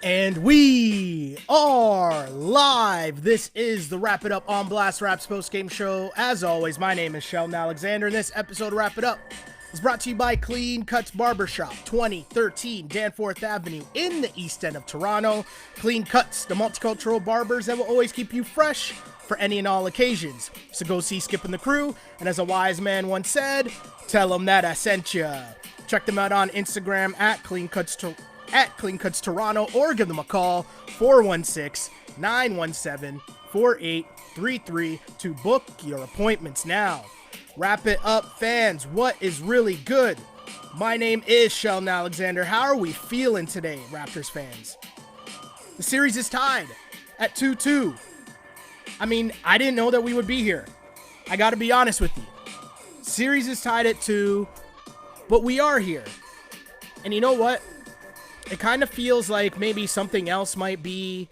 And we are live. This is the Wrap It Up on Blast Raps postgame show. As always, my name is Sheldon Alexander, and this episode of Wrap It Up is brought to you by Clean Cuts Barbershop, 2013 Danforth Avenue in the East End of Toronto. Clean Cuts, the multicultural barbers that will always keep you fresh for any and all occasions. So go see Skip and the crew, and as a wise man once said, tell them that I sent ya. Check them out on Instagram at Clean Cuts Toronto, or give them a call, 416-917-4833 to book your appointments now. Wrap it up, fans. What is really good? My name is Sheldon Alexander. How are we feeling today, Raptors fans? The series is tied at 2-2. I mean, I didn't know that we would be here. I got to be honest with you. Series is tied at 2, but we are here. And you know what? It kind of feels like maybe something else might be,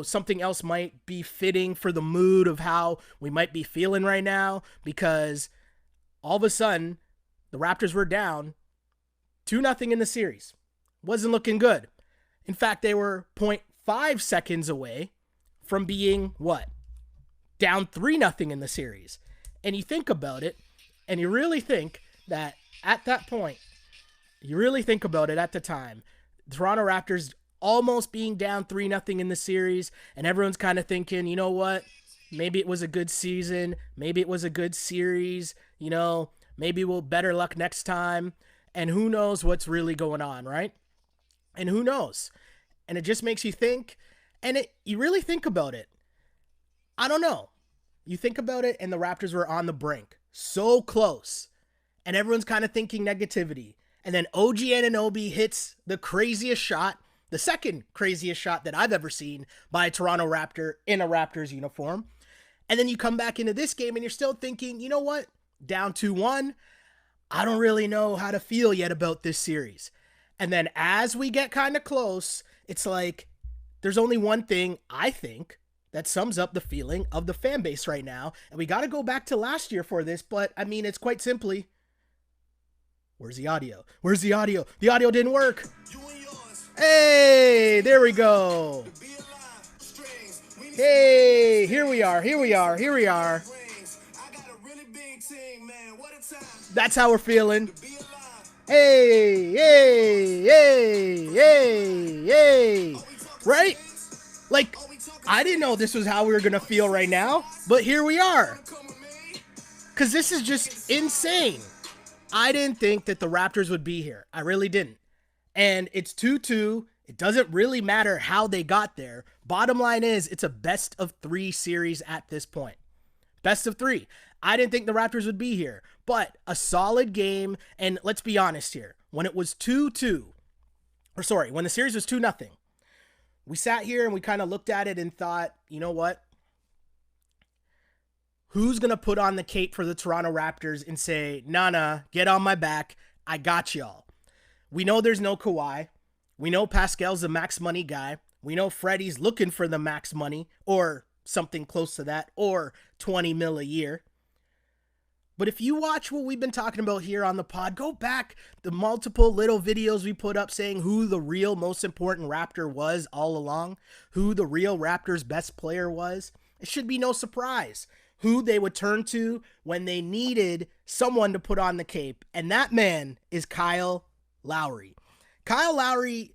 something else might be fitting for the mood of how we might be feeling right now, because all of a sudden the Raptors were down 2-0 in the series. Wasn't looking good. In fact, they were 0.5 seconds away from being down 3-0 in the series. And you think about it, and you really think that at that point, you really think about it at the time, Toronto Raptors almost being down 3-0 in the series, and everyone's kind of thinking, you know what? Maybe it was a good season. Maybe it was a good series. Maybe we'll better luck next time. And who knows what's really going on, right? And who knows? And it just makes you think, and you really think about it. I don't know. You think about it, and the Raptors were on the brink. So close. And everyone's kind of thinking negativity. And then OG Anunoby hits the craziest shot, the second craziest shot that I've ever seen by a Toronto Raptor in a Raptors uniform. And then you come back into this game and you're still thinking, you know what? Down 2-1, I don't really know how to feel yet about this series. And then as we get kind of close, it's like there's only one thing, I think, that sums up the feeling of the fan base right now. And we got to go back to last year for this, but I mean, it's quite simply, where's the audio? Where's the audio? The audio didn't work. Hey, there we go. Hey, here we are. That's how we're feeling. Hey. Right? Like, I didn't know this was how we were going to feel right now, but here we are. Because this is just insane. I didn't think that the Raptors would be here. I really didn't. And it's 2-2. It doesn't really matter how they got there. Bottom line is, it's a best of 3 series at this point. Best of 3. I didn't think the Raptors would be here. But a solid game. And let's be honest here. When it was 2-2, when the series was 2-0, we sat here and we kind of looked at it and thought, you know what? Who's going to put on the cape for the Toronto Raptors and say, nah, get on my back. I got y'all. We know there's no Kawhi. We know Pascal's the max money guy. We know Freddie's looking for the max money or something close to that, or 20 mil a year. But if you watch what we've been talking about here on the pod, go back the multiple little videos we put up saying who the real most important Raptor was all along, who the real Raptors best player was. It should be no surprise who they would turn to when they needed someone to put on the cape. And that man is Kyle Lowry. Kyle Lowry,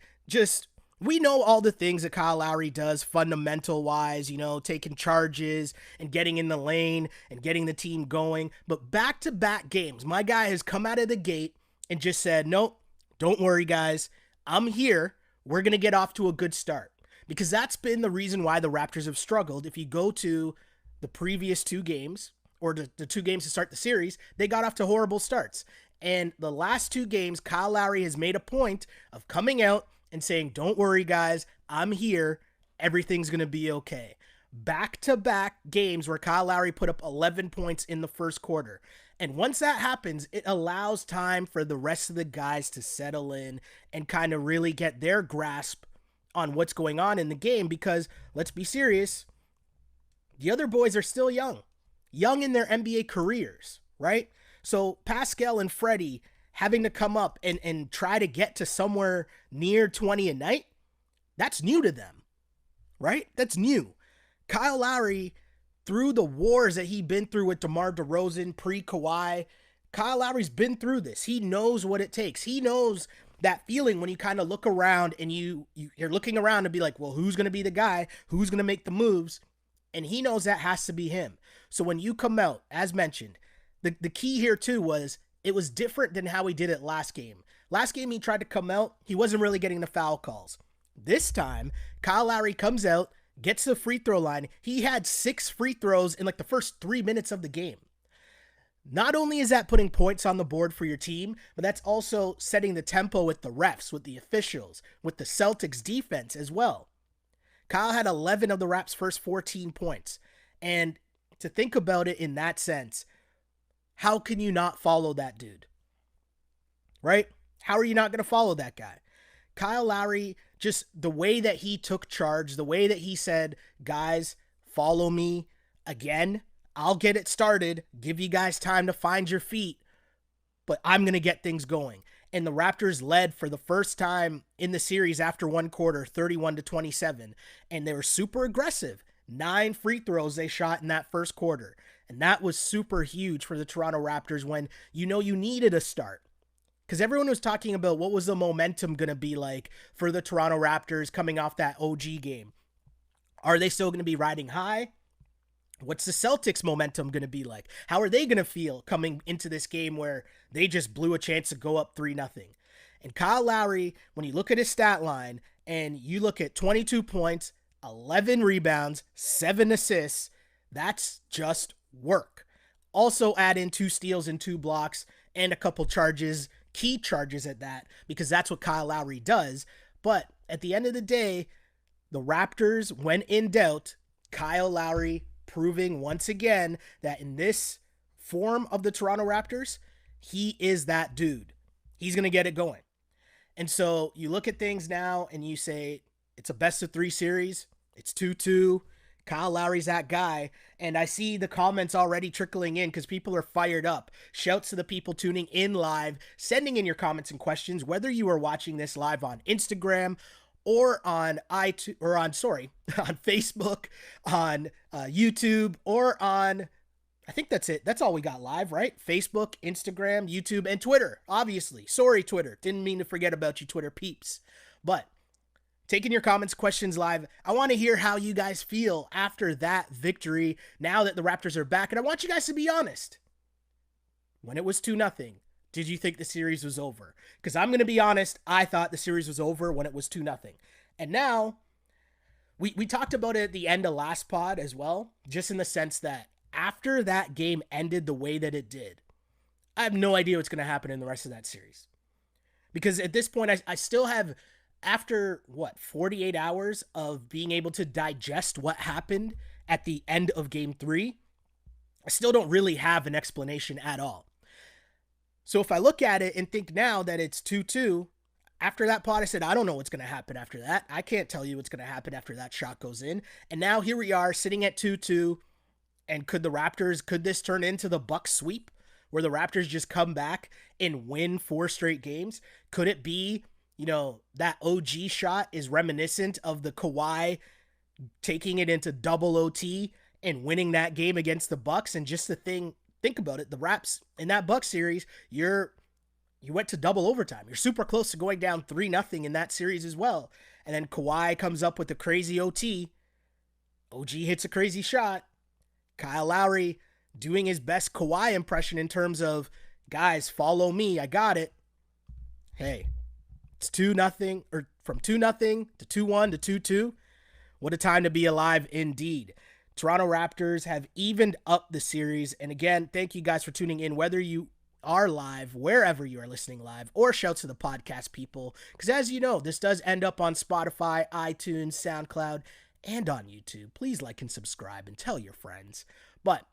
we know all the things that Kyle Lowry does fundamental-wise, taking charges and getting in the lane and getting the team going. But back-to-back games, my guy has come out of the gate and just said, nope, don't worry, guys. I'm here. We're going to get off to a good start. Because that's been the reason why the Raptors have struggled. If you go to the previous 2 games, or the 2 games to start the series, they got off to horrible starts. And the last 2 games, Kyle Lowry has made a point of coming out and saying, don't worry, guys, I'm here. Everything's going to be okay. Back-to-back games where Kyle Lowry put up 11 points in the first quarter. And once that happens, it allows time for the rest of the guys to settle in and kind of really get their grasp on what's going on in the game. Because, let's be serious, the other boys are still young in their NBA careers, right? So Pascal and Freddie having to come up and try to get to somewhere near 20 a night, That's new to them, right? That's new. Kyle Lowry, through the wars that he'd been through with DeMar DeRozan, pre-Kawhi, Kyle Lowry's been through this. He knows what it takes. He knows that feeling when you kind of look around and you're looking around and be like, well, who's going to be the guy? Who's going to make the moves? And he knows that has to be him. So when you come out, as mentioned, the key here too was it was different than how he did it last game. Last game he tried to come out. He wasn't really getting the foul calls. This time, Kyle Lowry comes out, gets to the free throw line. He had 6 free throws in like the first 3 minutes of the game. Not only is that putting points on the board for your team, but that's also setting the tempo with the refs, with the officials, with the Celtics defense as well. Kyle had 11 of the Raps' first 14 points. And to think about it in that sense, how can you not follow that dude? Right? How are you not going to follow that guy? Kyle Lowry, just the way that he took charge, the way that he said, guys, follow me again. I'll get it started, give you guys time to find your feet, but I'm going to get things going. And the Raptors led for the first time in the series after one quarter, 31-27. And they were super aggressive. 9 free throws they shot in that first quarter. And that was super huge for the Toronto Raptors when you needed a start. Because everyone was talking about what was the momentum going to be like for the Toronto Raptors coming off that OG game. Are they still going to be riding high? What's the Celtics momentum going to be like? How are they going to feel coming into this game where they just blew a chance to go up 3-0? And Kyle Lowry, when you look at his stat line and you look at 22 points, 11 rebounds, 7 assists, that's just work. Also add in 2 steals and 2 blocks and a couple charges, key charges at that, because that's what Kyle Lowry does. But at the end of the day, the Raptors, when in doubt, Kyle Lowry proving once again that in this form of the Toronto Raptors, he is that dude. He's going to get it going. And so you look at things now and you say, it's a best of 3 series. It's 2-2. Kyle Lowry's that guy. And I see the comments already trickling in because people are fired up. Shouts to the people tuning in live, sending in your comments and questions, whether you are watching this live on Instagram or on iTunes, or on Facebook, on YouTube, or on, I think that's it. That's all we got live, right? Facebook, Instagram, YouTube, and Twitter, obviously. Sorry, Twitter. Didn't mean to forget about you, Twitter peeps. But taking your comments, questions live. I want to hear how you guys feel after that victory, now that the Raptors are back. And I want you guys to be honest. When it was 2-0, did you think the series was over? Because I'm going to be honest, I thought the series was over when it was 2-0. And now, we talked about it at the end of last pod as well, just in the sense that after that game ended the way that it did, I have no idea what's going to happen in the rest of that series. Because at this point, I still have, after, 48 hours of being able to digest what happened at the end of Game 3, I still don't really have an explanation at all. So if I look at it and think now that it's 2-2, after that pod, I said, I don't know what's going to happen after that. I can't tell you what's going to happen after that shot goes in. And now here we are sitting at 2-2. And could this turn into the Bucks sweep where the Raptors just come back and win 4 straight games? Could it be, that OG shot is reminiscent of the Kawhi taking it into double OT and winning that game against the Bucks? And just think about it, the Raps in that Bucks series, you went to double overtime. You're super close to going down 3-0 in that series as well. And then Kawhi comes up with a crazy OT. OG hits a crazy shot. Kyle Lowry doing his best Kawhi impression in terms of, guys, follow me. I got it. Hey, it's 2-0, or from 2-0 to 2-1 to 2-2. What a time to be alive indeed. Toronto Raptors have evened up the series. And again, thank you guys for tuning in, whether you are live, wherever you are listening live, or shout to the podcast people. Because as you know, this does end up on Spotify, iTunes, SoundCloud, and on YouTube. Please like and subscribe and tell your friends. But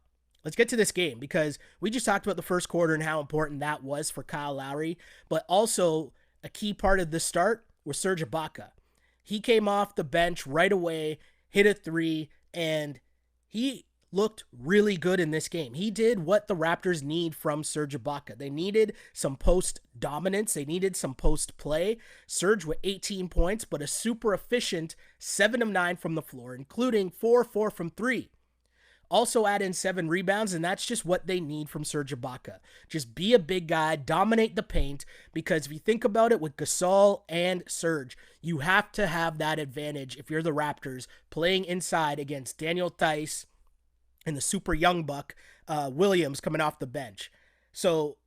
let's get to this game, because we just talked about the first quarter and how important that was for Kyle Lowry. But also a key part of the start was Serge Ibaka. He came off the bench right away, hit a 3, and he looked really good in this game. He did what the Raptors need from Serge Ibaka. They needed some post dominance. They needed some post play. Serge with 18 points, but a super efficient 7 of 9 from the floor, including 4-4 from 3. Also add in 7 rebounds, and that's just what they need from Serge Ibaka. Just be a big guy, dominate the paint, because if you think about it with Gasol and Serge, you have to have that advantage if you're the Raptors playing inside against Daniel Theis and the super young buck Williams coming off the bench. So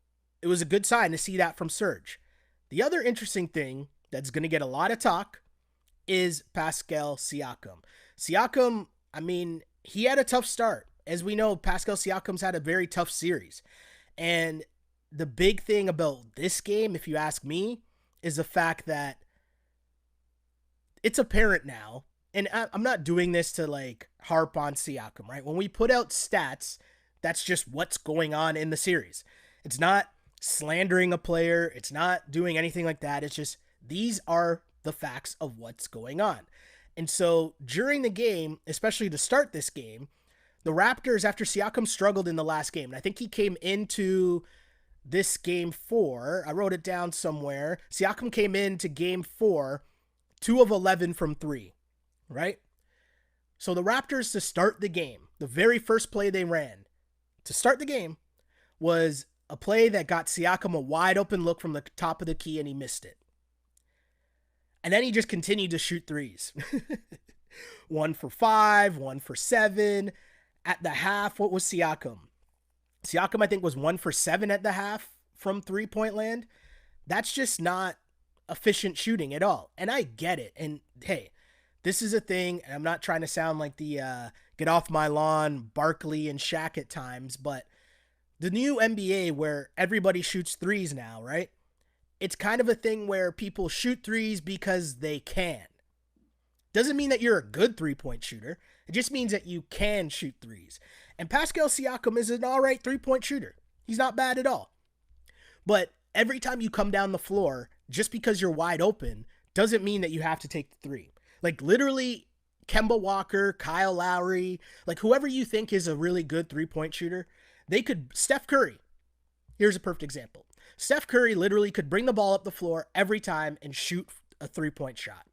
it was a good sign to see that from Serge. The other interesting thing that's going to get a lot of talk is Pascal Siakam. Siakam, I mean, he had a tough start. As we know, Pascal Siakam's had a very tough series. And the big thing about this game, if you ask me, is the fact that it's apparent now, and I'm not doing this to like harp on Siakam, right? When we put out stats, that's just what's going on in the series. It's not slandering a player. It's not doing anything like that. It's just these are the facts of what's going on. And so during the game, especially to start this game, the Raptors, after Siakam struggled in the last game, and I think he came into this game 4, I wrote it down somewhere. Siakam came into game 4, 2 of 11 from 3, right? So the Raptors, to start the game, the very first play they ran to start the game was a play that got Siakam a wide open look from the top of the key, and he missed it. And then he just continued to shoot threes. 1 for 5, 1 for 7. At the half, what was Siakam? Siakam, I think, was 1 for 7 at the half from 3-point land. That's just not efficient shooting at all. And I get it. And hey, this is a thing, and I'm not trying to sound like the get off my lawn Barkley and Shaq at times, but the new NBA where everybody shoots threes now, right? It's kind of a thing where people shoot threes because they can. Doesn't mean that you're a good 3-point shooter. It just means that you can shoot threes. And Pascal Siakam is an all right 3-point shooter. He's not bad at all. But every time you come down the floor, just because you're wide open, doesn't mean that you have to take the 3. Like literally, Kemba Walker, Kyle Lowry, like whoever you think is a really good 3-point shooter, Steph Curry. Here's a perfect example. Steph Curry literally could bring the ball up the floor every time and shoot a 3-point shot.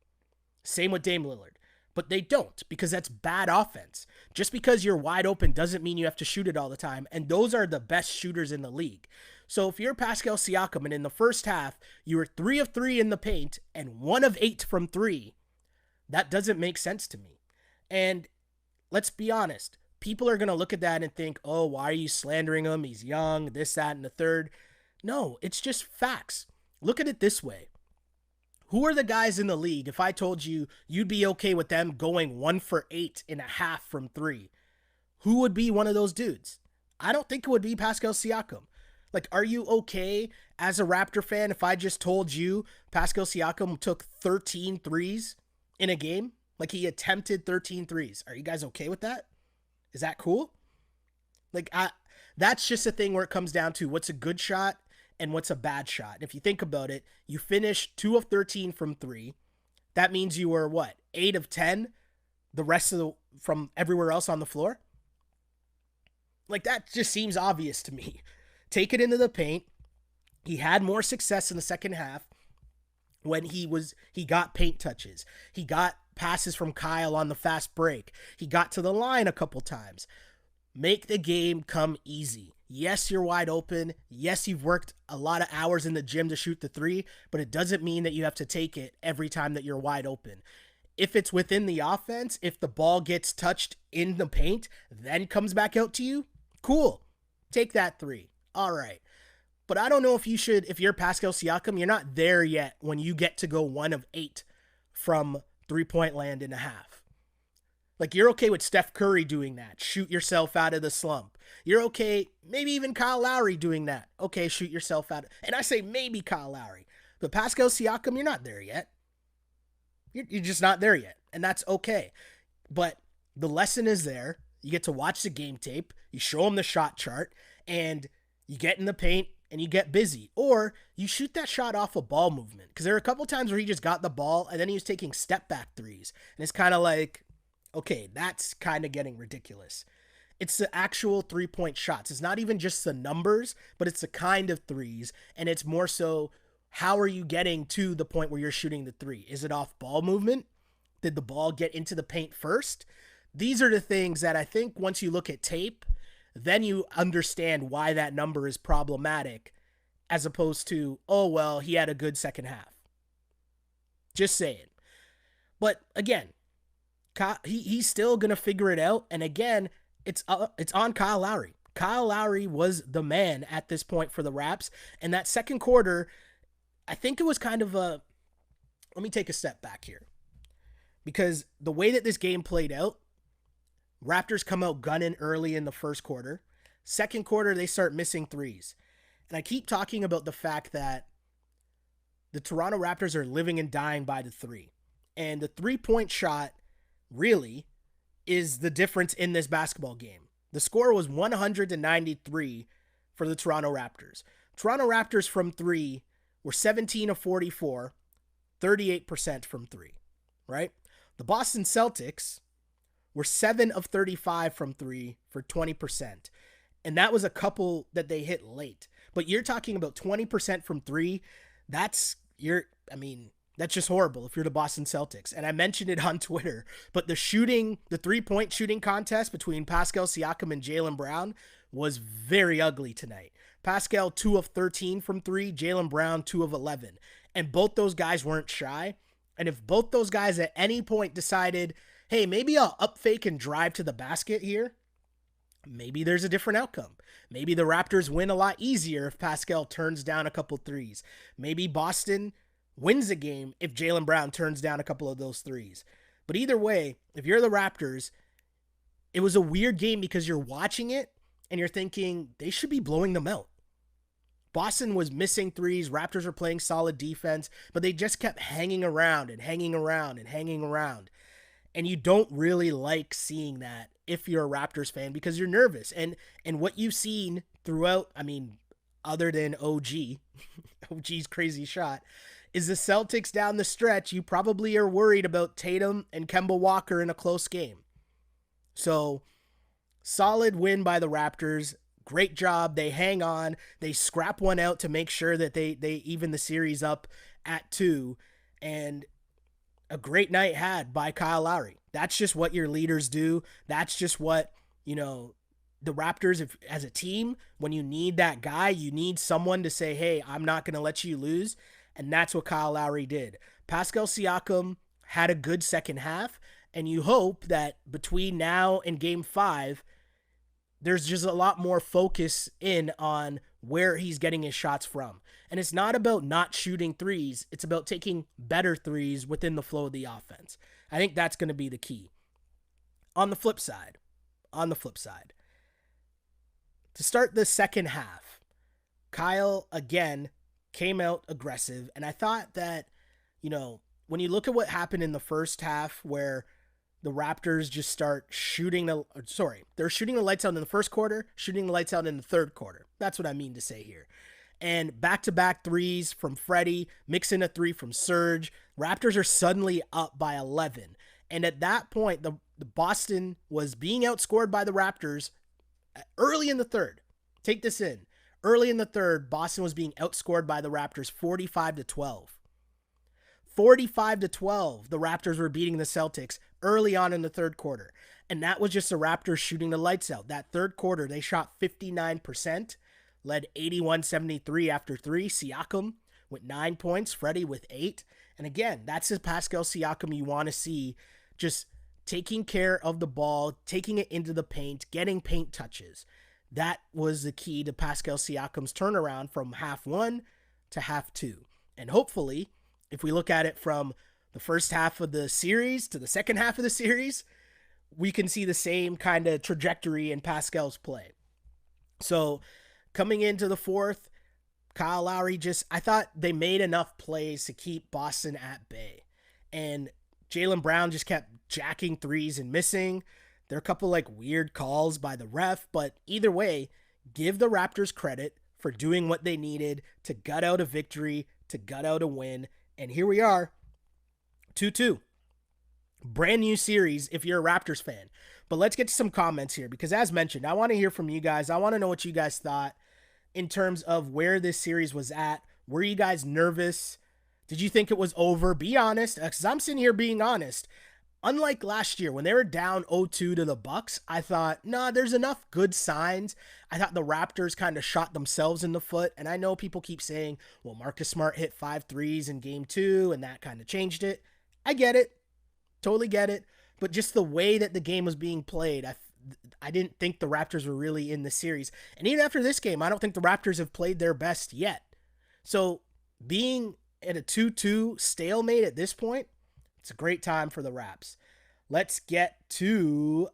Same with Dame Lillard. But they don't, because that's bad offense. Just because you're wide open doesn't mean you have to shoot it all the time. And those are the best shooters in the league. So if you're Pascal Siakam and in the first half, you were 3 of 3 in the paint and 1 of 8 from 3, that doesn't make sense to me. And let's be honest. People are going to look at that and think, oh, why are you slandering him? He's young, this, that, and the third. No, it's just facts. Look at it this way. Who are the guys in the league, if I told you you'd be okay with them going 1 for 8 in a half from 3? Who would be one of those dudes? I don't think it would be Pascal Siakam. Like, are you okay as a Raptor fan if I just told you Pascal Siakam took 13 threes in a game? Like, he attempted 13 threes. Are you guys okay with that? Is that cool? Like, that's just a thing where it comes down to what's a good shot and what's a bad shot. And if you think about it, you finished 2 of 13 from 3. That means you were, 8 of 10 the rest of from everywhere else on the floor? Like, that just seems obvious to me. Take it into the paint. He had more success in the second half when he got paint touches. He got passes from Kyle on the fast break. He got to the line a couple times. Make the game come easy. Yes, you're wide open. Yes, you've worked a lot of hours in the gym to shoot the 3, but it doesn't mean that you have to take it every time that you're wide open. If it's within the offense, if the ball gets touched in the paint, then comes back out to you, cool. Take that 3. All right. But I don't know if you're Pascal Siakam, you're not there yet when you get to go 1 of 8 from 3-point land in a half. Like, you're okay with Steph Curry doing that. Shoot yourself out of the slump. You're okay, maybe even Kyle Lowry doing that. Okay, shoot yourself out. And I say maybe Kyle Lowry. But Pascal Siakam, you're not there yet. You're just not there yet. And that's okay. But the lesson is there. You get to watch the game tape. You show them the shot chart. And you get in the paint and you get busy. Or you shoot that shot off a ball movement. Because there are a couple times where he just got the ball and then he was taking step back threes. And it's kind of like, okay, that's kind of getting ridiculous. It's the actual 3-point shots. It's not even just the numbers, but it's the kind of threes. And it's more so, how are you getting to the point where you're shooting the three? Is it off ball movement? Did the ball get into the paint first? These are the things that I think once you look at tape, then you understand why that number is problematic, as opposed to, oh, well, he had a good second half. Just saying. But again, he's still going to figure it out. And again, it's on Kyle Lowry. Kyle Lowry was the man at this point for the Raps. And that second quarter, I think it was kind of a, let me take a step back here. Because the way that this game played out, Raptors come out gunning early in the first quarter. Second quarter, they start missing threes. And I keep talking about the fact that the Toronto Raptors are living and dying by the three. And the 3-point shot really is the difference in this basketball game. The score was 100-93 for the Toronto Raptors. Toronto Raptors from three were 17 of 44, 38% from three, right? The Boston Celtics were 7 of 35 from three for 20%. And that was a couple that they hit late. But you're talking about 20% from three. That's just horrible if you're the Boston Celtics. And I mentioned it on Twitter, but the 3-point shooting contest between Pascal Siakam and Jaylen Brown was very ugly tonight. Pascal 2 of 13 from three, Jaylen Brown 2 of 11. And both those guys weren't shy. And if both those guys at any point decided, hey, maybe I'll up fake and drive to the basket here, maybe there's a different outcome. Maybe the Raptors win a lot easier if Pascal turns down a couple threes. Maybe Boston wins the game if Jaylen Brown turns down a couple of those threes. But either way, if you're the Raptors, it was a weird game because you're watching it and you're thinking they should be blowing them out. Boston was missing threes. Raptors were playing solid defense, but they just kept hanging around and hanging around and hanging around. And you don't really like seeing that if you're a Raptors fan because you're nervous. And what you've seen throughout, other than OG's crazy shot, is the Celtics down the stretch. You probably are worried about Tatum and Kemba Walker in a close game. So, solid win by the Raptors. Great job. They hang on. They scrap one out to make sure that they even the series up at 2. And a great night had by Kyle Lowry. That's just what your leaders do. That's just what, the Raptors, as a team, when you need that guy, you need someone to say, hey, I'm not going to let you lose. And that's what Kyle Lowry did. Pascal Siakam had a good second half, and you hope that between now and Game 5, there's just a lot more focus in on where he's getting his shots from. And it's not about not shooting threes. It's about taking better threes within the flow of the offense. I think that's going to be the key. On the flip side, to start the second half, Kyle, again, came out aggressive. And I thought that, when you look at what happened in the first half where the Raptors just start they're shooting the lights out in the first quarter, shooting the lights out in the third quarter. That's what I mean to say here. And back-to-back threes from Freddie, mixing a 3 from Serge. Raptors are suddenly up by 11. And at that point, the Boston was being outscored by the Raptors early in the third. Take this in. Early in the third, Boston was being outscored by the Raptors 45-12. 45-12, the Raptors were beating the Celtics early on in the third quarter. And that was just the Raptors shooting the lights out. That third quarter, they shot 59%, led 81-73 after 3. Siakam with 9 points, Freddie with 8. And again, that's the Pascal Siakam you want to see, just taking care of the ball, taking it into the paint, getting paint touches. That was the key to Pascal Siakam's turnaround from half 1 to half 2. And hopefully, if we look at it from the first half of the series to the second half of the series, we can see the same kind of trajectory in Pascal's play. So coming into the fourth, Kyle Lowry I thought they made enough plays to keep Boston at bay. And Jaylen Brown just kept jacking threes and missing. There are a couple weird calls by the ref, but either way, give the Raptors credit for doing what they needed to gut out a victory, to gut out a win. And here we are, 2-2. Brand new series if you're a Raptors fan. But let's get to some comments here because, as mentioned, I want to hear from you guys. I want to know what you guys thought in terms of where this series was at. Were you guys nervous? Did you think it was over? Be honest, because I'm sitting here being honest. Unlike last year, when they were down 0-2 to the Bucks, I thought, nah, there's enough good signs. I thought the Raptors kind of shot themselves in the foot. And I know people keep saying, well, Marcus Smart hit 5 threes in game 2, and that kind of changed it. I get it. Totally get it. But just the way that the game was being played, I didn't think the Raptors were really in the series. And even after this game, I don't think the Raptors have played their best yet. So being at a 2-2 stalemate at this point, it's a great time for the Raps. Let's get to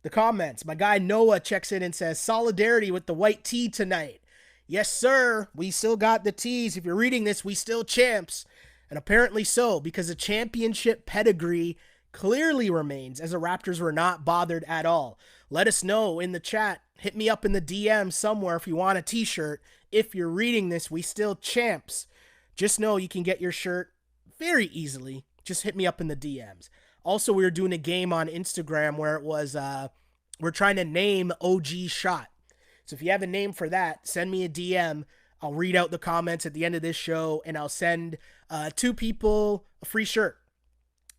the comments. My guy Noah checks in and says, solidarity with the white tee tonight. Yes, sir. We still got the tees. If you're reading this, we still champs. And apparently so, because the championship pedigree clearly remains, as the Raptors were not bothered at all. Let us know in the chat. Hit me up in the DM somewhere if you want a t-shirt. If you're reading this, we still champs. Just know you can get your shirt very easily. Just hit me up in the DMs. Also, we were doing a game on Instagram where it was, we're trying to name OG shot. So if you have a name for that, send me a DM. I'll read out the comments at the end of this show, and I'll send 2 people a free shirt.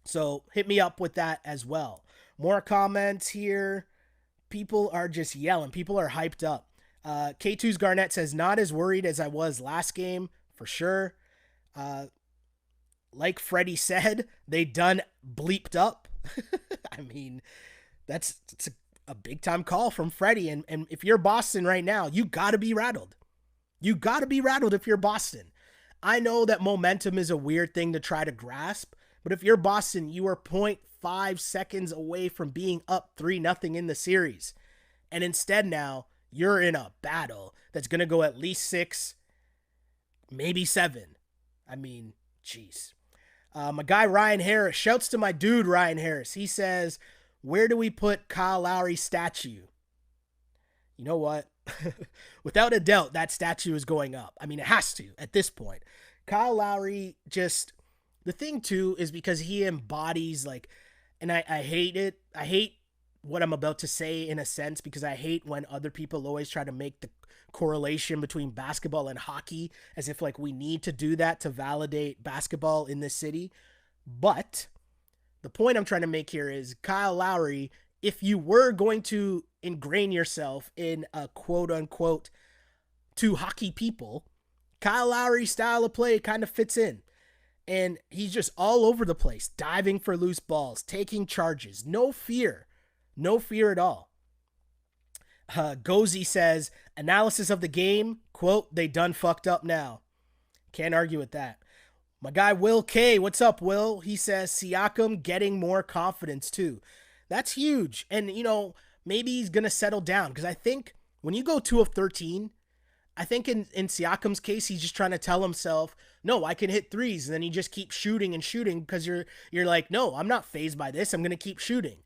So hit me up with that as well. More comments here. People are just yelling. People are hyped up. K2's Garnett says, not as worried as I was last game, for sure. Like Freddie said, they done bleeped up. I mean, it's a big-time call from Freddie. And if you're Boston right now, you got to be rattled. You got to be rattled if you're Boston. I know that momentum is a weird thing to try to grasp, but if you're Boston, you are 0.5 seconds away from being up 3-0 in the series. And instead now, you're in a battle that's going to go at least 6, maybe 7. I mean, jeez. My guy Ryan Harris, shouts to my dude Ryan Harris. He says, where do we put Kyle Lowry's statue? You know what? Without a doubt, that statue is going up. I mean, it has to at this point. Kyle Lowry, just the thing too is because he embodies and I hate it. I hate what I'm about to say in a sense because I hate when other people always try to make the correlation between basketball and hockey as if we need to do that to validate basketball in this city. But the point I'm trying to make here is Kyle Lowry, if you were going to ingrain yourself in a quote unquote to hockey people, Kyle Lowry's style of play kind of fits in. And he's just all over the place, diving for loose balls, taking charges, no fear at all. Gozy says, analysis of the game, quote, they done fucked up now. Can't argue with that. My guy Will K, what's up, Will? He says, Siakam getting more confidence too. That's huge. And, maybe he's going to settle down because I think when you go 2 of 13, I think in Siakam's case, he's just trying to tell himself, no, I can hit threes. And then he just keeps shooting and shooting because you're like, no, I'm not fazed by this. I'm going to keep shooting.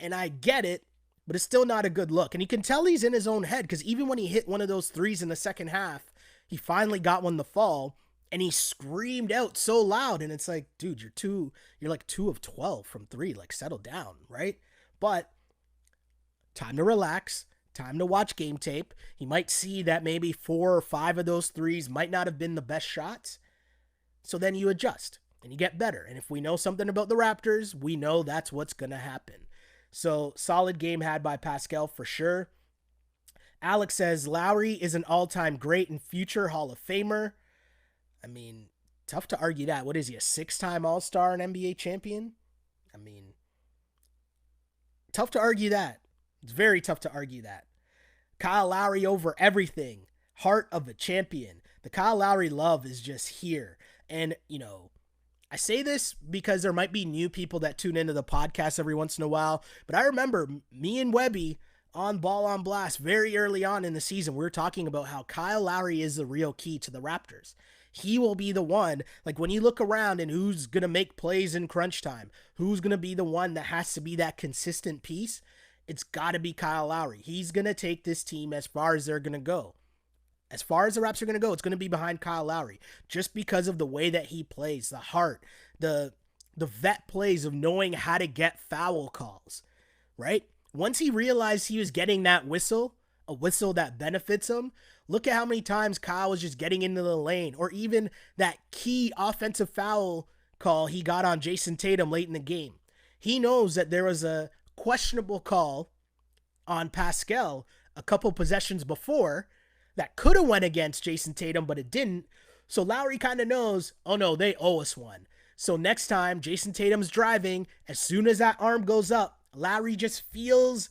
And I get it, but it's still not a good look. And you can tell he's in his own head because even when he hit one of those threes in the second half, he finally got one to fall and he screamed out so loud. And it's like, dude, you're like 2 of 12 from 3, settle down, right? But time to relax, time to watch game tape. He might see that maybe 4 or 5 of those threes might not have been the best shots. So then you adjust and you get better. And if we know something about the Raptors, we know that's what's going to happen. So solid game had by Pascal for sure. Alex says Lowry is an all-time great and future Hall of Famer. I mean, tough to argue that. What is he, a 6-time All-Star and NBA champion? I mean, tough to argue that. It's very tough to argue that. Kyle Lowry over everything. Heart of a champion. The Kyle Lowry love is just here. And, I say this because there might be new people that tune into the podcast every once in a while, but I remember me and Webby on Ball on Blast very early on in the season, we were talking about how Kyle Lowry is the real key to the Raptors. He will be the one, when you look around and who's going to make plays in crunch time, who's going to be the one that has to be that consistent piece, it's got to be Kyle Lowry. He's going to take this team as far as they're going to go. As far as the Raps are going to go, it's going to be behind Kyle Lowry just because of the way that he plays, the heart, the vet plays of knowing how to get foul calls, right? Once he realized he was getting that whistle, a whistle that benefits him, look at how many times Kyle was just getting into the lane, or even that key offensive foul call he got on Jason Tatum late in the game. He knows that there was a questionable call on Pascal a couple possessions before that could have went against Jason Tatum, but it didn't. So Lowry kind of knows, oh no, they owe us one. So next time Jason Tatum's driving, as soon as that arm goes up, Lowry just feels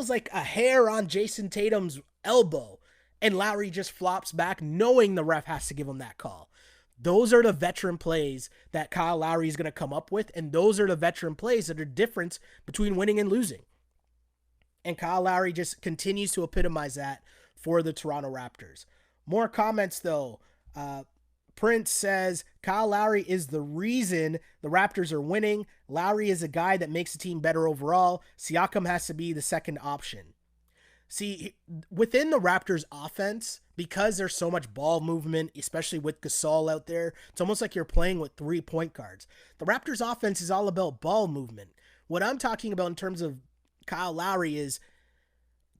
like a hair on Jason Tatum's elbow, and Lowry just flops back knowing the ref has to give him that call. Those are the veteran plays that Kyle Lowry is going to come up with, and those are the veteran plays that are difference between winning and losing. And Kyle Lowry just continues to epitomize that for the Toronto Raptors. More comments, though. Prince says, Kyle Lowry is the reason the Raptors are winning. Lowry is a guy that makes the team better overall. Siakam has to be the second option. See, within the Raptors offense, because there's so much ball movement, especially with Gasol out there, it's almost like you're playing with 3 point guards. The Raptors offense is all about ball movement. What I'm talking about in terms of Kyle Lowry is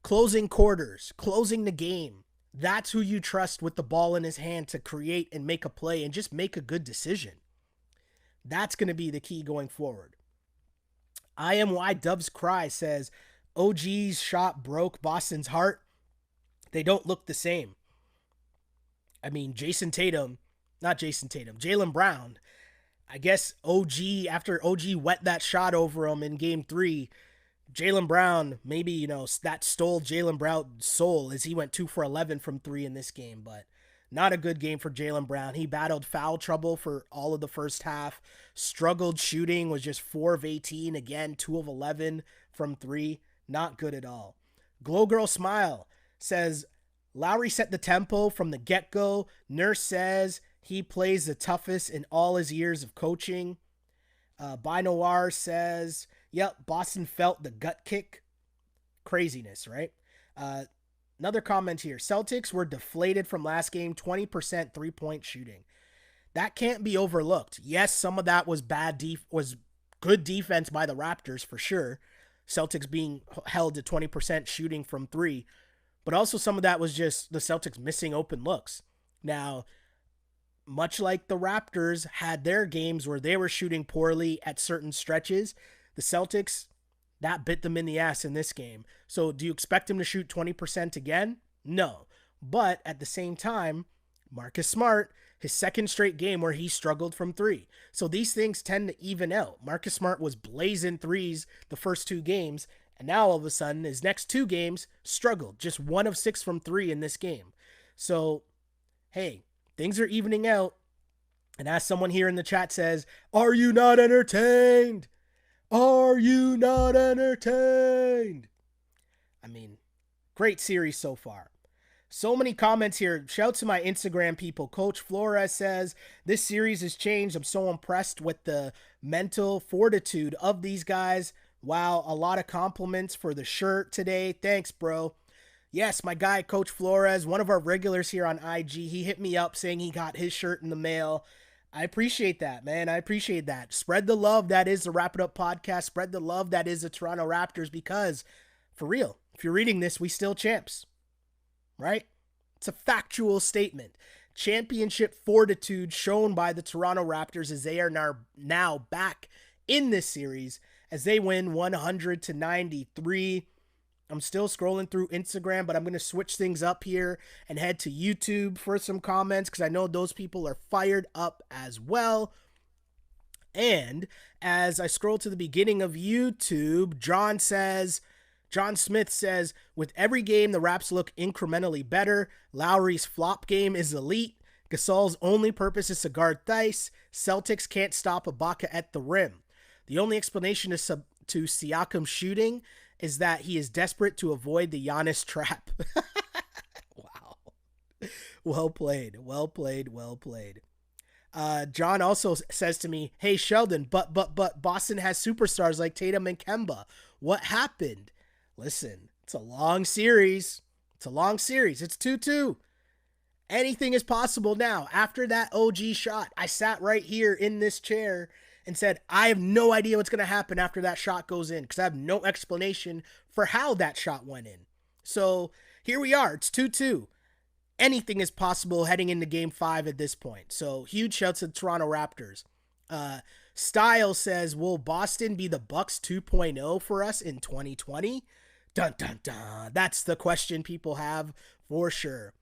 closing quarters, closing the game. That's who you trust with the ball in his hand to create and make a play and just make a good decision. That's going to be the key going forward. IMY Dubs Cry says, OG's shot broke Boston's heart. They don't look the same. I mean, Jaylen Brown. I guess after OG wet that shot over him in game 3, Jaylen Brown, maybe, that stole Jaylen Brown's soul as he went 2 for 11 from 3 in this game, but not a good game for Jaylen Brown. He battled foul trouble for all of the first half, struggled shooting, was just 4 of 18, again, 2 of 11 from 3. Not good at all. Glow Girl Smile says, Lowry set the tempo from the get-go. Nurse says he plays the toughest in all his years of coaching. Binoir says, yep, Boston felt the gut kick. Craziness, right? Another comment here. Celtics were deflated from last game, 20% three-point shooting. That can't be overlooked. Yes, some of that was was good defense by the Raptors for sure. Celtics being held to 20% shooting from 3. But also some of that was just the Celtics missing open looks. Now, much like the Raptors had their games where they were shooting poorly at certain stretches, the Celtics, that bit them in the ass in this game. So do you expect them to shoot 20% again? No. But at the same time, Marcus Smart, his second straight game where he struggled from 3. So these things tend to even out. Marcus Smart was blazing threes the first 2 games, and now all of a sudden his next 2 games struggled. Just 1 of 6 from 3 in this game. So, hey, things are evening out. And as someone here in the chat says, are you not entertained? Are you not entertained? I mean, great series so far. So many comments here. Shout to my Instagram people. Coach Flores says, this series has changed. I'm so impressed with the mental fortitude of these guys. Wow, a lot of compliments for the shirt today. Thanks, bro. Yes, my guy, Coach Flores, one of our regulars here on IG, he hit me up saying he got his shirt in the mail. I appreciate that, man. I appreciate that. Spread the love that is the Wrap It Up podcast. Spread the love that is the Toronto Raptors because, for real, if you're reading this, we still champs. Right? It's a factual statement. Championship fortitude shown by the Toronto Raptors as they are now back in this series as they win 100-93. I'm still scrolling through Instagram, but I'm going to switch things up here and head to YouTube for some comments because I know those people are fired up as well. And as I scroll to the beginning of YouTube, John Smith says, with every game, the Raps look incrementally better. Lowry's flop game is elite. Gasol's only purpose is to guard Theis. Celtics can't stop Ibaka at the rim. The only explanation to Siakam's shooting is that he is desperate to avoid the Giannis trap. Wow. Well played. Well played. Well played. John also says to me, hey, Sheldon, but Boston has superstars like Tatum and Kemba. What happened? Listen, it's a long series. It's 2-2. Anything is possible now. After that OG shot, I sat right here in this chair and said, I have no idea what's going to happen after that shot goes in because I have no explanation for how that shot went in. So here we are. It's 2-2. Anything is possible heading into game 5 at this point. So huge shouts to the Toronto Raptors. Style says, will Boston be the Bucks 2.0 for us in 2020? Dun, dun, dun. That's the question people have for sure.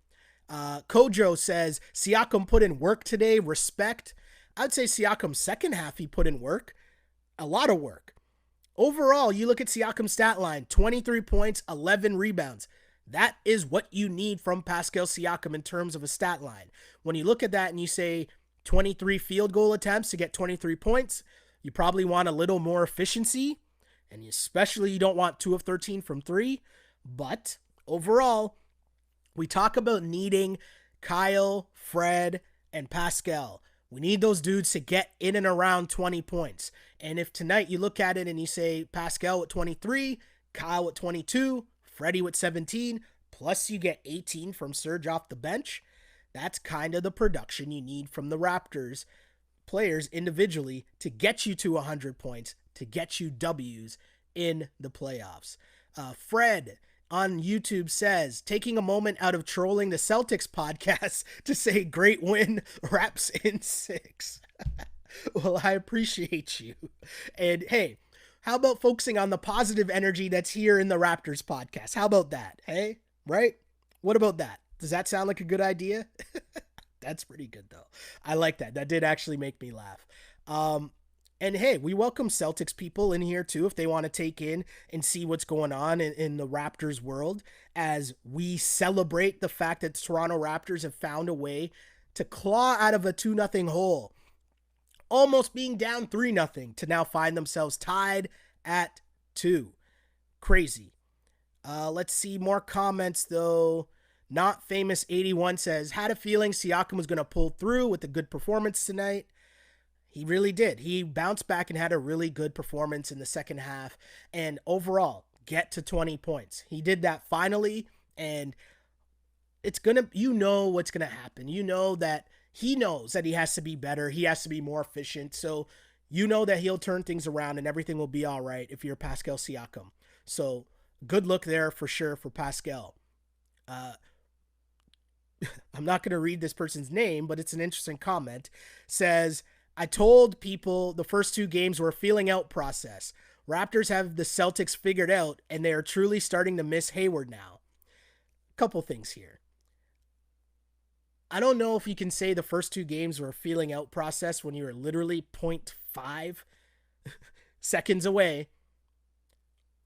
Kojo says, Siakam put in work today. Respect. I'd say Siakam's second half, he put in work. A lot of work. Overall, you look at Siakam's stat line, 23 points, 11 rebounds. That is what you need from Pascal Siakam in terms of a stat line. When you look at that and you say 23 field goal attempts to get 23 points, you probably want a little more efficiency, and especially you don't want 2 of 13 from 3. But overall, we talk about needing Kyle, Fred, and Pascal. We need those dudes to get in and around 20 points. And if tonight you look at it and you say Pascal at 23, Kyle at 22, Freddie with 17, plus you get 18 from Serge off the bench, that's kind of the production you need from the Raptors players individually to get you to 100 points, to get you W's in the playoffs. Fred on YouTube says, taking a moment out of trolling the Celtics podcast to say great win, Raps in 6. Well, I appreciate you. And hey, how about focusing on the positive energy that's here in the Raptors podcast? How about that? Hey, right? What about that? Does that sound like a good idea? That's pretty good though. I like that. That did actually make me laugh. And hey, we welcome Celtics people in here too if they want to take in and see what's going on in the Raptors world as we celebrate the fact that the Toronto Raptors have found a way to claw out of a 2-0 hole, almost being down 3-0 to now find themselves tied at 2. Crazy. Let's see more comments though. Not Famous 81 says, had a feeling Siakam was going to pull through with a good performance tonight. He really did. He bounced back and had a really good performance in the second half and overall get to 20 points. He did that finally, and it's going to, you know what's going to happen. You know that he knows that he has to be better. He has to be more efficient. So you know that he'll turn things around and everything will be all right if you're Pascal Siakam. So good look there for sure for Pascal. I'm not going to read this person's name, but it's an interesting comment. Says, I told people the first 2 games were a feeling out process. Raptors have the Celtics figured out, and they are truly starting to miss Hayward now. Couple things here. I don't know if you can say the first 2 games were a feeling out process when you were literally 0.5 seconds away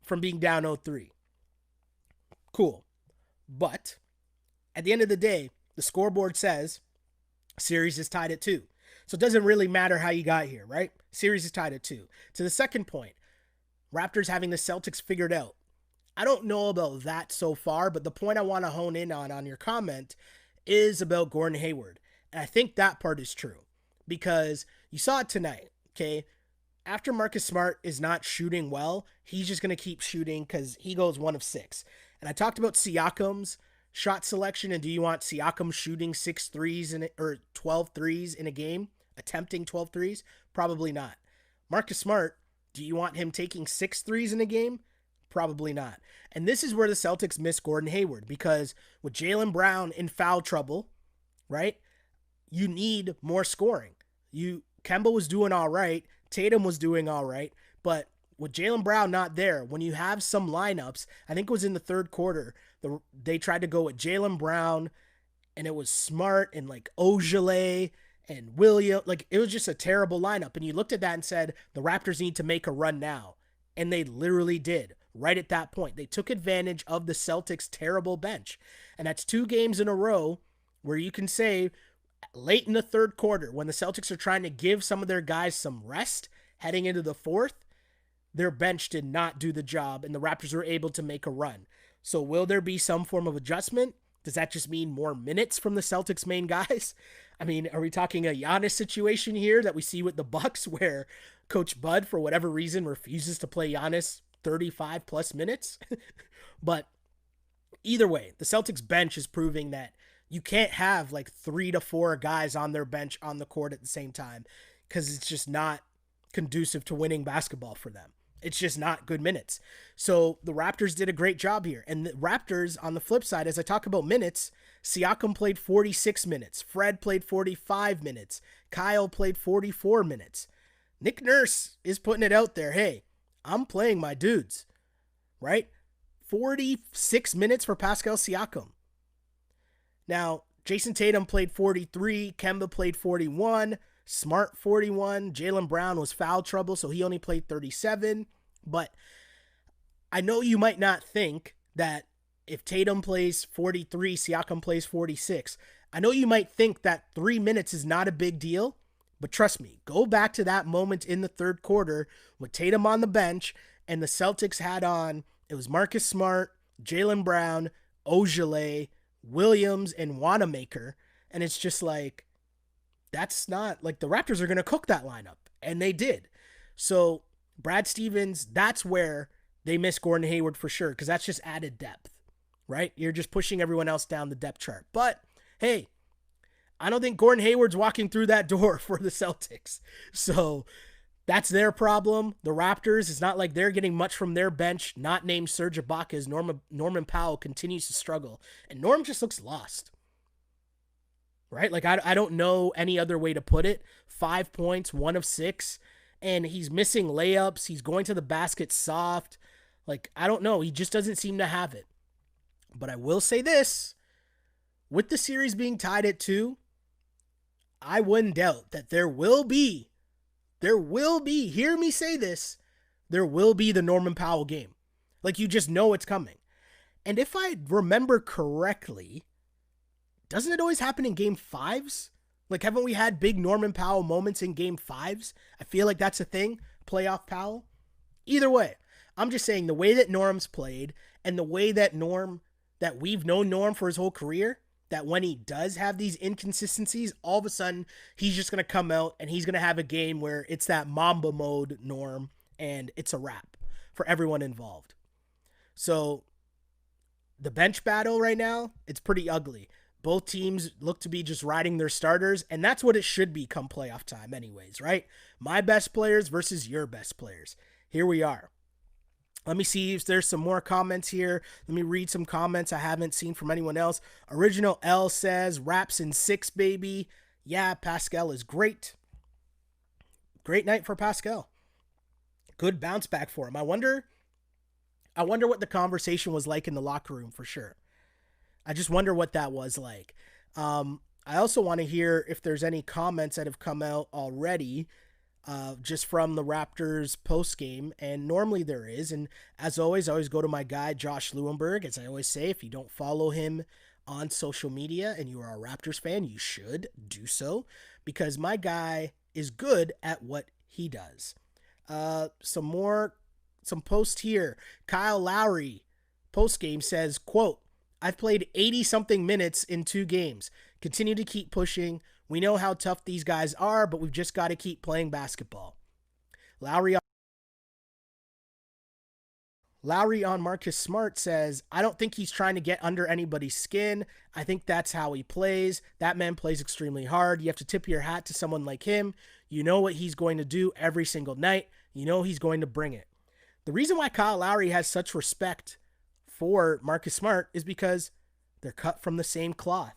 from being down 0-3. Cool. But at the end of the day, the scoreboard says series is tied at 2. So it doesn't really matter how you got here, right? Series is tied at 2. To the second point, Raptors having the Celtics figured out. I don't know about that so far, but the point I want to hone in on your comment is about Gordon Hayward. And I think that part is true because you saw it tonight, okay? After Marcus Smart is not shooting well, he's just going to keep shooting because he goes 1 of 6. And I talked about Siakam's shot selection, and do you want Siakam shooting 6 threes or 12 threes in a game? Attempting 12 threes? Probably not. Marcus Smart, do you want him taking 6 threes in a game? Probably not. And this is where the Celtics miss Gordon Hayward because with Jaylen Brown in foul trouble, right? You need more scoring. Kemba was doing all right. Tatum was doing all right. But with Jaylen Brown not there, when you have some lineups, I think it was in the third quarter, they tried to go with Jaylen Brown, and it was Smart and like Ogilvy and William. Like, it was just a terrible lineup. And you looked at that and said, the Raptors need to make a run now. And they literally did right at that point. They took advantage of the Celtics' terrible bench. And that's 2 games in a row where you can say late in the third quarter, when the Celtics are trying to give some of their guys some rest heading into the fourth, their bench did not do the job and the Raptors were able to make a run. So will there be some form of adjustment? Does that just mean more minutes from the Celtics main guys? I mean, are we talking a Giannis situation here that we see with the Bucks where Coach Bud, for whatever reason, refuses to play Giannis 35 plus minutes? But either way, the Celtics bench is proving that you can't have like 3 to 4 guys on their bench on the court at the same time because conducive to winning basketball for them. It's just not good minutes. So the Raptors did a great job here. And the Raptors, on the flip side, as I talk about minutes, Siakam played 46 minutes. Fred played 45 minutes. Kyle played 44 minutes. Nick Nurse is putting it out there. Hey, I'm playing my dudes, right? 46 minutes for Pascal Siakam. Now, Jason Tatum played 43. Kemba played 41. Smart 41. Jaylen Brown was foul trouble, so he only played 37. But I know you might not think that if Tatum plays 43, Siakam plays 46. I know you might think that 3 minutes is not a big deal, but trust me, go back to that moment in the third quarter with Tatum on the bench and the Celtics had on, it was Marcus Smart, Jaylen Brown, Ojale, Williams, and Wanamaker. And it's just like, that's not, like, the Raptors are going to cook that lineup. And they did. So Brad Stevens, that's where they miss Gordon Hayward for sure, because that's just added depth, right? You're just pushing everyone else down the depth chart. But, hey, I don't think Gordon Hayward's walking through that door for the Celtics. So that's their problem. The Raptors, it's not like they're getting much from their bench, not named Serge Ibaka, as Norman Powell continues to struggle. And Norm just looks lost. Right? Like, I don't know any other way to put it. 5 points, 1 of 6, and he's missing layups. He's going to the basket soft. Like, I don't know. He just doesn't seem to have it. But I will say this. With the series being tied at 2, I wouldn't doubt that there will be, hear me say this, there will be the Norman Powell game. Like, you just know it's coming. And if I remember correctly, doesn't it always happen in game 5s? Like, haven't we had big Norman Powell moments in game 5s? I feel like that's a thing, playoff Powell. Either way, I'm just saying the way that Norm's played and the way that we've known Norm for his whole career, that when he does have these inconsistencies, all of a sudden he's just going to come out and he's going to have a game where it's that Mamba mode Norm and it's a wrap for everyone involved. So the bench battle right now, it's pretty ugly. Both teams look to be just riding their starters, and that's what it should be come playoff time anyways, right? My best players versus your best players. Here we are. Let me see if there's some more comments here. Let me read some comments I haven't seen from anyone else. Original L says, Raps in 6, baby. Yeah, Pascal is great. Great night for Pascal. Good bounce back for him. I wonder what the conversation was like in the locker room for sure. I just wonder what that was like. I also want to hear if there's any comments that have come out already just from the Raptors postgame, and normally there is. And as always, I always go to my guy, Josh Lewenberg. As I always say, if you don't follow him on social media and you are a Raptors fan, you should do so, because my guy is good at what he does. Some posts here. Kyle Lowry, postgame, says, quote, I've played 80-something minutes in 2 games. Continue to keep pushing. We know how tough these guys are, but we've just got to keep playing basketball. Lowry on Marcus Smart says, I don't think he's trying to get under anybody's skin. I think that's how he plays. That man plays extremely hard. You have to tip your hat to someone like him. You know what he's going to do every single night. You know he's going to bring it. The reason why Kyle Lowry has such respect for Marcus Smart is because they're cut from the same cloth.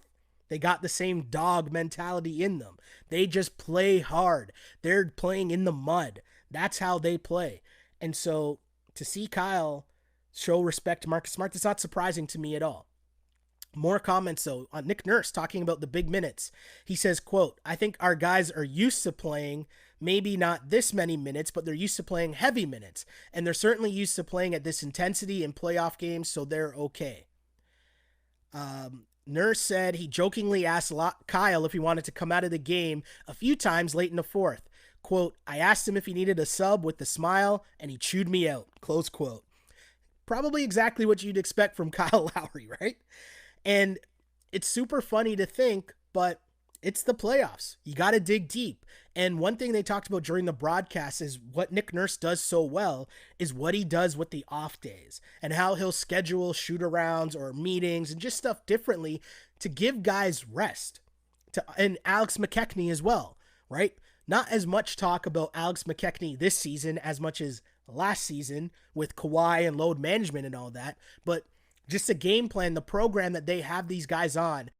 They got the same dog mentality in them. They just play hard. They're playing in the mud. That's how they play. And so to see Kyle show respect to Marcus Smart, that's not surprising to me at all. More comments, though, on Nick Nurse talking about the big minutes. He says, quote, I think our guys are used to playing maybe not this many minutes, but they're used to playing heavy minutes. And they're certainly used to playing at this intensity in playoff games, so they're okay. Nurse said he jokingly asked Kyle if he wanted to come out of the game a few times late in the fourth. Quote, I asked him if he needed a sub with a smile, and he chewed me out. Close quote. Probably exactly what you'd expect from Kyle Lowry, right? And it's super funny to think, but it's the playoffs. You got to dig deep. And one thing they talked about during the broadcast is what Nick Nurse does so well is what he does with the off days and how he'll schedule shoot-arounds or meetings and just stuff differently to give guys rest. And Alex McKechnie as well, right? Not as much talk about Alex McKechnie this season as much as last season with Kawhi and load management and all that, but just the game plan, the program that they have these guys on,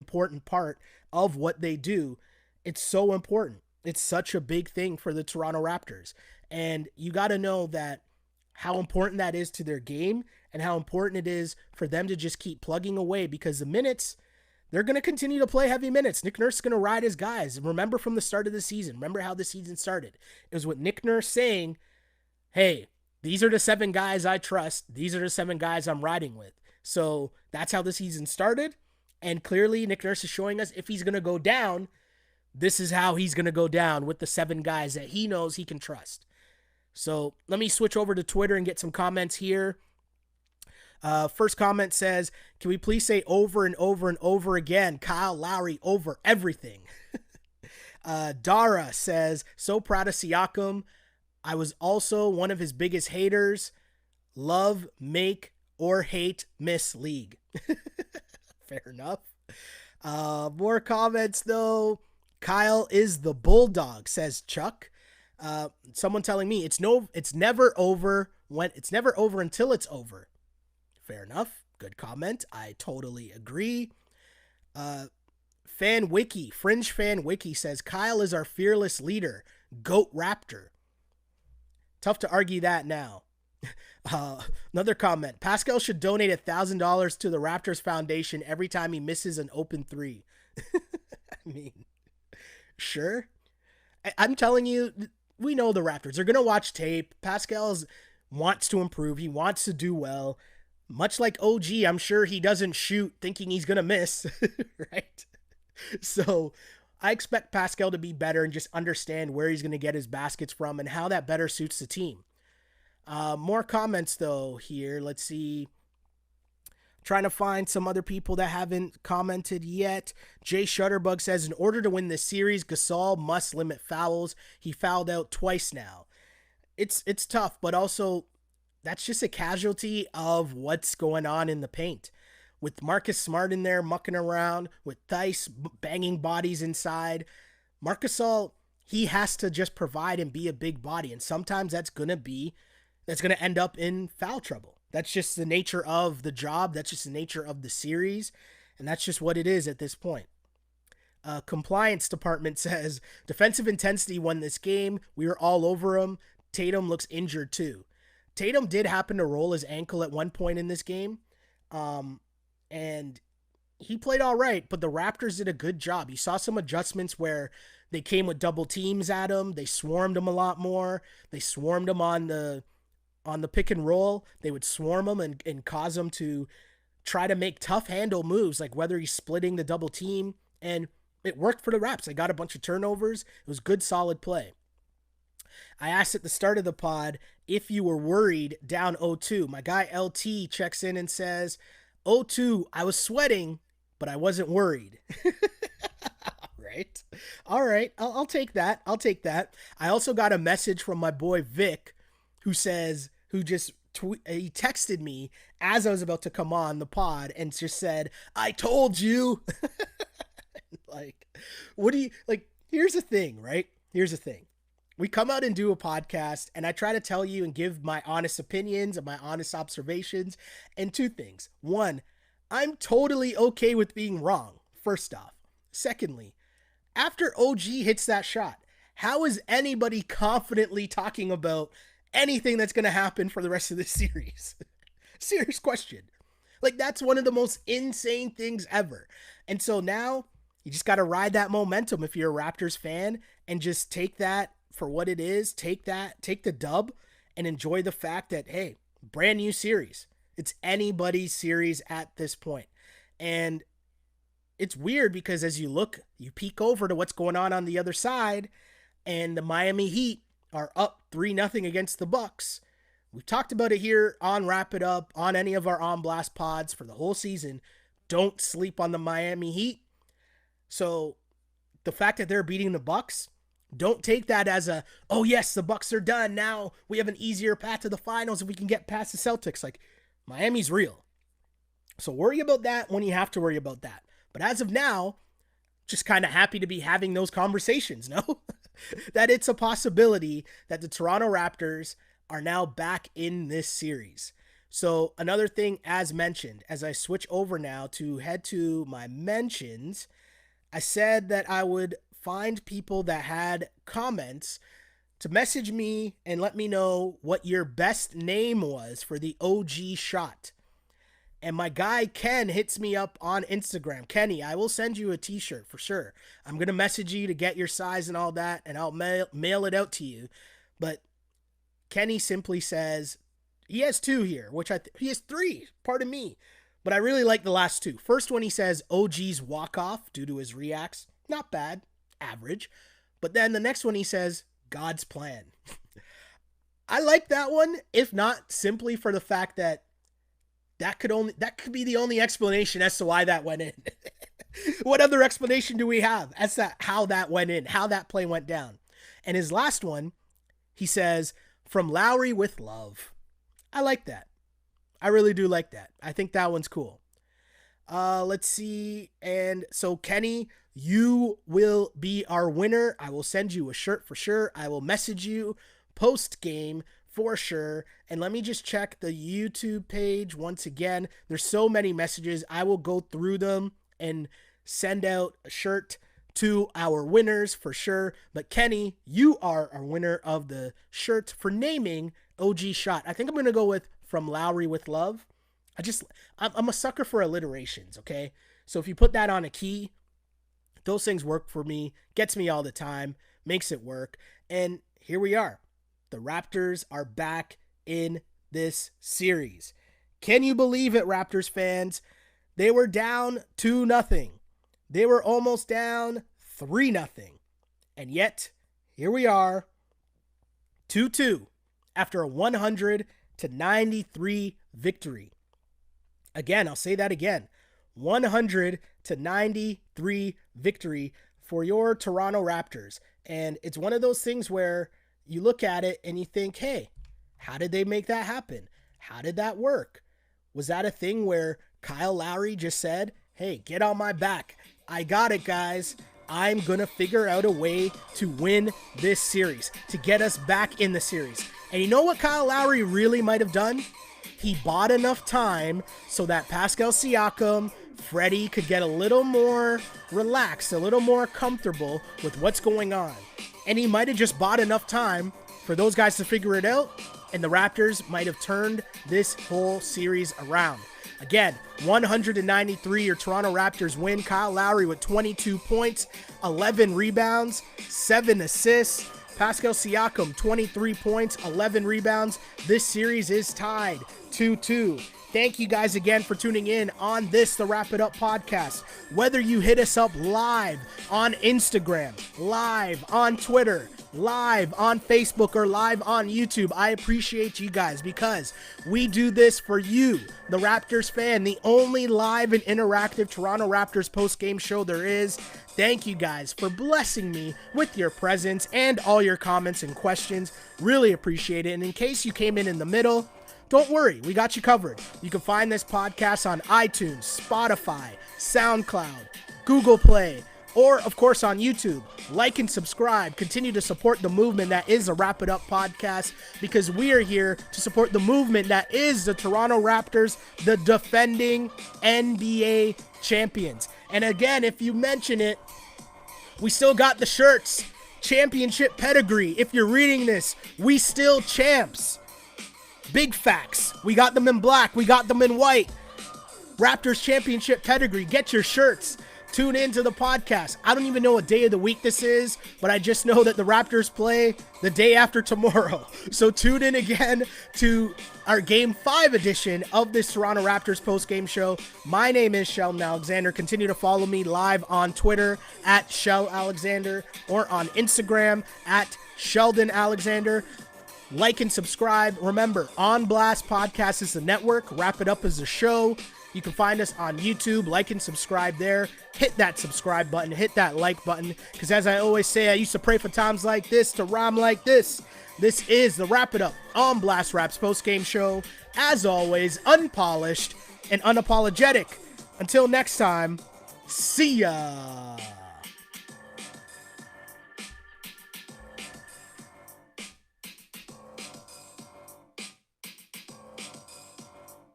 important part of what they do. It's so important. It's such a big thing for the Toronto Raptors. And you got to know that how important that is to their game and how important it is for them to just keep plugging away, because the minutes, they're going to continue to play heavy minutes. Nick Nurse is going to ride his guys. Remember from the start of the season, remember how the season started. It was with Nick Nurse saying, hey, these are the 7 guys I trust. These are the 7 guys I'm riding with. So that's how the season started. And clearly Nick Nurse is showing us if he's going to go down, this is how he's going to go down with the 7 guys that he knows he can trust. So let me switch over to Twitter and get some comments here. First comment says, can we please say over and over and over again, Kyle Lowry over everything? Dara says, so proud of Siakam. I was also one of his biggest haters. Love, make, or hate miss league. Fair enough. More comments though. Kyle is the bulldog, says Chuck. Someone telling me it's never over until it's over. Fair enough. Good comment. I totally agree. Fringe Fan Wiki says Kyle is our fearless leader. GOAT Raptor. Tough to argue that now. Another comment. Pascal should donate $1,000 to the Raptors Foundation every time he misses an open 3. I mean, sure. I'm telling you, we know the Raptors. They're going to watch tape. Pascal wants to improve. He wants to do well. Much like OG, I'm sure he doesn't shoot thinking he's going to miss, right? So I expect Pascal to be better and just understand where he's going to get his baskets from and how that better suits the team. More comments though here. Let's see. Trying to find some other people that haven't commented yet. Jay Shutterbug says, in order to win this series, Gasol must limit fouls. He fouled out twice now. It's tough, but also that's just a casualty of what's going on in the paint. With Marcus Smart in there mucking around, with Theis banging bodies inside, Marc Gasol, he has to just provide and be a big body. And sometimes that's going to end up in foul trouble. That's just the nature of the job. That's just the nature of the series. And that's just what it is at this point. Compliance department says, defensive intensity won this game. We were all over him. Tatum looks injured too. Tatum did happen to roll his ankle at one point in this game. And he played all right, but the Raptors did a good job. You saw some adjustments where they came with double teams at him. They swarmed him a lot more. They swarmed him on the pick and roll. They would swarm him and cause him to try to make tough handle moves, like whether he's splitting the double team. And it worked for the Raps. They got a bunch of turnovers. It was good, solid play. I asked at the start of the pod if you were worried down 0-2. My guy LT checks in and says, 0-2, I was sweating, but I wasn't worried. All right. I'll take that. I also got a message from my boy Vic he texted me as I was about to come on the pod and just said, I told you. Here's the thing, right? Here's the thing. We come out and do a podcast and I try to tell you and give my honest opinions and my honest observations. And 2 things. 1, I'm totally okay with being wrong, first off. Secondly, after OG hits that shot, how is anybody confidently talking about anything that's going to happen for the rest of this series? Serious question. That's one of the most insane things ever. And so now you just got to ride that momentum if you're a Raptors fan and just take that for what it is. Take the dub and enjoy the fact that, hey, brand new series. It's anybody's series at this point. And it's weird because as you peek over to what's going on the other side, and the Miami Heat are up 3-0 against the Bucks. We've talked about it here on Wrap It Up, on any of our On Blast pods for the whole season. Don't sleep on the Miami Heat. So the fact that they're beating the Bucks, don't take that as oh yes, the Bucks are done. Now we have an easier path to the finals if we can get past the Celtics. Miami's real. So worry about that when you have to worry about that. But as of now, just kind of happy to be having those conversations, no? That it's a possibility that the Toronto Raptors are now back in this series. So another thing, as mentioned, as I switch over now to head to my mentions, I said that I would find people that had comments to message me and let me know what your best name was for the OG shot. And my guy Ken hits me up on Instagram. Kenny, I will send you a t-shirt for sure. I'm going to message you to get your size and all that, and I'll mail it out to you. But Kenny simply says, he has two here, which he has three, pardon me. But I really like the last two. First one, he says, OG's walk-off due to his reacts. Not bad, average. But then the next one, he says, God's plan. I like that one, if not simply for the fact that that could be the only explanation as to why that went in. What other explanation do we have as to how that went in, how that play went down? And his last one, he says, from Lowry with love. I like that. I really do like that. I think that one's cool. Let's see. And so Kenny, you will be our winner. I will send you a shirt for sure. I will message you post game for sure. And let me just check the YouTube page once again. There's so many messages. I will go through them and send out a shirt to our winners for sure. But Kenny, you are our winner of the shirt for naming OG shot. I think I'm going to go with from Lowry with love. I'm a sucker for alliterations, okay? So if you put that on a key, those things work for me, gets me all the time, makes it work. And here we are. The Raptors are back in this series. Can you believe it, Raptors fans? They were down 2-0. They were almost down 3-0. And yet, here we are, 2-2 after a 100-93 victory. Again, I'll say that again. 100-93 victory for your Toronto Raptors. And it's one of those things where you look at it and you think, hey, how did they make that happen? How did that work? Was that a thing where Kyle Lowry just said, hey, get on my back. I got it, guys. I'm going to figure out a way to win this series, to get us back in the series. And you know what Kyle Lowry really might have done? He bought enough time so that Pascal Siakam, Freddie could get a little more relaxed, a little more comfortable with what's going on. And he might have just bought enough time for those guys to figure it out, and the Raptors might have turned this whole series around. Again, 193, your Toronto Raptors win. Kyle Lowry with 22 points, 11 rebounds, 7 assists. Pascal Siakam, 23 points, 11 rebounds. This series is tied 2-2. Thank you guys again for tuning in on this, the Wrap It Up podcast. Whether you hit us up live on Instagram, live on Twitter, live on Facebook, or live on YouTube, I appreciate you guys because we do this for you, the Raptors fan, the only live and interactive Toronto Raptors post-game show there is. Thank you guys for blessing me with your presence and all your comments and questions. Really appreciate it. And in case you came in the middle, don't worry, we got you covered. You can find this podcast on iTunes, Spotify, SoundCloud, Google Play, or of course on YouTube. Like and subscribe. Continue to support the movement that is the Wrap It Up podcast, because we are here to support the movement that is the Toronto Raptors, the defending NBA champions. And again, if you mention it, we still got the shirts. Championship pedigree. If you're reading this, we still champs. Big facts. We got them in black. We got them in white. Raptors championship pedigree. Get your shirts. Tune in to the podcast. I don't even know what day of the week this is, but I just know that the Raptors play the day after tomorrow. So tune in again to our Game 5 edition of this Toronto Raptors post-game show. My name is Sheldon Alexander. Continue to follow me live on Twitter at Shell Alexander or on Instagram at Sheldon Alexander. Like and subscribe. Remember, On Blast Podcast is the network. Wrap It Up is the show. You can find us on YouTube. Like and subscribe there. Hit that subscribe button. Hit that like button. Because as I always say, I used to pray for times like this to rhyme like this. This is the Wrap It Up On Blast Raps post-game show. As always, unpolished and unapologetic. Until next time, see ya.